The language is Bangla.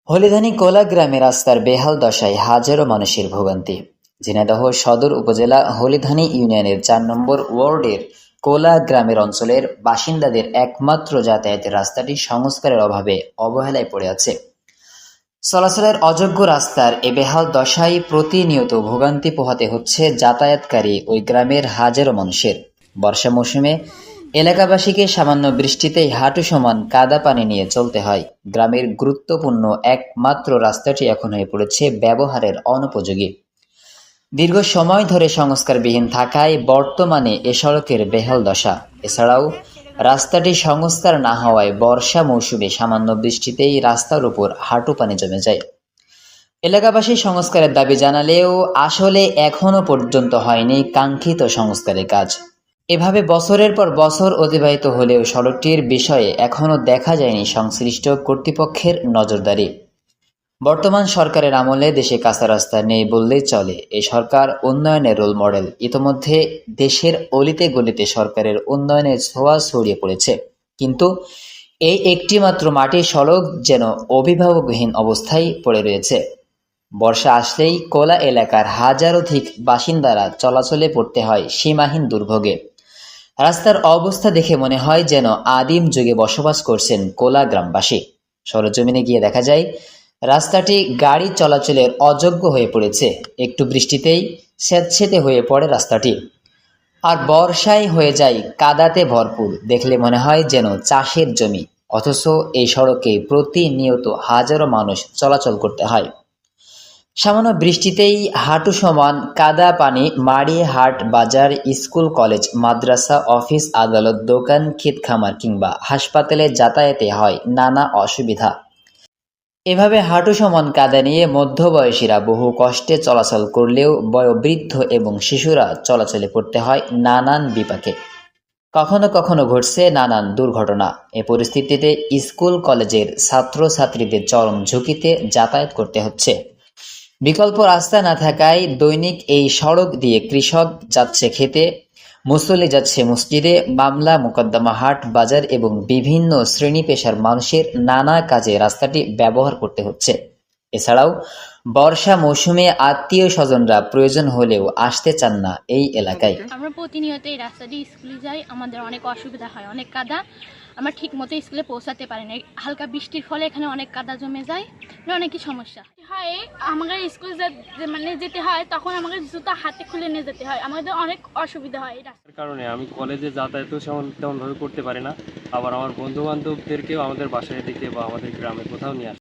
হলিধানী কোলা গ্রামে রাস্তার বেহাল দশায় হাজারো মানুষের ভোগান্তি। ঝিনাইদহ সদর উপজেলা হলিধানী ইউনিয়নের ৪ নম্বর ওয়ার্ডের কোলা গ্রামের অঞ্চলের বাসিন্দাদের একমাত্র যাতায়াতের রাস্তাটি সংস্কারের অভাবে অবহেলায় পড়ে আছে। চলাচলের অযোগ্য রাস্তার এ বেহাল দশায় প্রতিনিয়ত ভোগান্তি পোহাতে হচ্ছে যাতায়াতকারী ওই গ্রামের হাজারো মানুষের। বর্ষা মৌসুমে এলাকাবাসীকে সামান্য বৃষ্টিতেই হাঁটু সমান কাদা পানি নিয়ে চলতে হয়। গ্রামের গুরুত্বপূর্ণ একমাত্র রাস্তাটি এখন হয়ে পড়েছে ব্যবহারের অনুপযোগী। দীর্ঘ সময় ধরে সংস্কারবিহীন থাকায় বর্তমানে এ সড়কের বেহাল দশা। এছাড়াও রাস্তাটি সংস্কার না হওয়ায় বর্ষা মৌসুমে সামান্য বৃষ্টিতেই রাস্তার উপর হাঁটু পানি জমে যায়। এলাকাবাসী সংস্কারের দাবি জানালেও আসলে এখনো পর্যন্ত হয়নি কাঙ্ক্ষিত সংস্কারের কাজ। এভাবে বছরের পর বছর অতিবাহিত হলেও সড়কটির বিষয়ে এখনও দেখা যায়নি সংশ্লিষ্ট কর্তৃপক্ষের নজরদারি। বর্তমান সরকারের আমলে দেশে কাঁচা রাস্তা নেই বললেই চলে। এই সরকার উন্নয়নের রোল মডেল। ইতোমধ্যে দেশের অলিতে গলিতে সরকারের উন্নয়নের ছোঁয়া ছড়িয়ে পড়েছে, কিন্তু এই একটি মাত্র মাটির সড়ক যেন অভিভাবকহীন অবস্থায় পড়ে রয়েছে। বর্ষা আসলেই কোলা এলাকার হাজারোধিক বাসিন্দারা চলাচলে পড়তে হয় সীমাহীন দুর্ভোগে। রাস্তার অবস্থা দেখে মনে হয় যেন আদিম যুগে বসবাস করছেন কোলা গ্রামবাসী। সরেজমিনে গিয়ে দেখা যায় রাস্তাটি গাড়ি চলাচলের অযোগ্য হয়ে পড়েছে। একটু বৃষ্টিতেই স্যাঁতসেঁতে হয়ে পড়ে রাস্তাটি, আর বর্ষায় হয়ে যায় কাদাতে ভরপুর। দেখলে মনে হয় যেন চাষের জমি, অথচ এই সড়কে প্রতিনিয়ত হাজারো মানুষ চলাচল করতে হয়। সামান্য বৃষ্টিতেই হাঁটু সমান কাদা পানি মাড়িয়ে হাট, বাজার, স্কুল, কলেজ, মাদ্রাসা, অফিস, আদালত, দোকান, ক্ষেত খামার কিংবা হাসপাতালে যাতায়াতে হয় নানা অসুবিধা। এভাবে হাঁটু সমান কাদা নিয়ে মধ্যবয়সীরা বহু কষ্টে চলাচল করলেও বয়োবৃদ্ধ এবং শিশুরা চলাচলে পড়তে হয় নানান বিপাকে। কখনো কখনো ঘটছে নানান দুর্ঘটনা। এ পরিস্থিতিতে স্কুল কলেজের ছাত্রছাত্রীদের চরম ঝুঁকিতে যাতায়াত করতে হচ্ছে। বিকল্প রাস্তা না থাকায় দৈনিক এই সড়ক দিয়ে কৃষক যাচ্ছে খেতে, মুসল্লি যাচ্ছে মসজিদে, মামলা মোকদ্দমা, হাট বাজার এবং বিভিন্ন শ্রেণী পেশার মানুষের নানা কাজে রাস্তাটি ব্যবহার করতে হচ্ছে। এছাড়াও বর্ষা মৌসুমে আত্মীয় স্বজনরা প্রয়োজন হলেও আসতে চান না এই এলাকায়। আমরা প্রতিনিয়ত এই রাস্তা দিয়ে স্কুলে যাই, আমাদের অনেক অসুবিধা হয়, অনেক কাদা। আমরা ঠিক মতো স্কুলে পৌঁছাতে পারি না, হালকা বৃষ্টির ফলে এখানে অনেক কাদা জমে যায়, অনেকই সমস্যা হয়। আমাদের স্কুল যেতে হয়, তখন আমাদের জুতা হাতে খুলে নিয়ে যেতে হয়, আমাদের অনেক অসুবিধা হয় এই রাস্তার কারণে। আমি কলেজে যাতায়াতও তেমনভাবে করতে পারি না, আবার আমার বন্ধু বান্ধবদেরকেও আমাদের বাসায় দিকে বা আমাদের গ্রামে কোথাও নিয়ে আসে।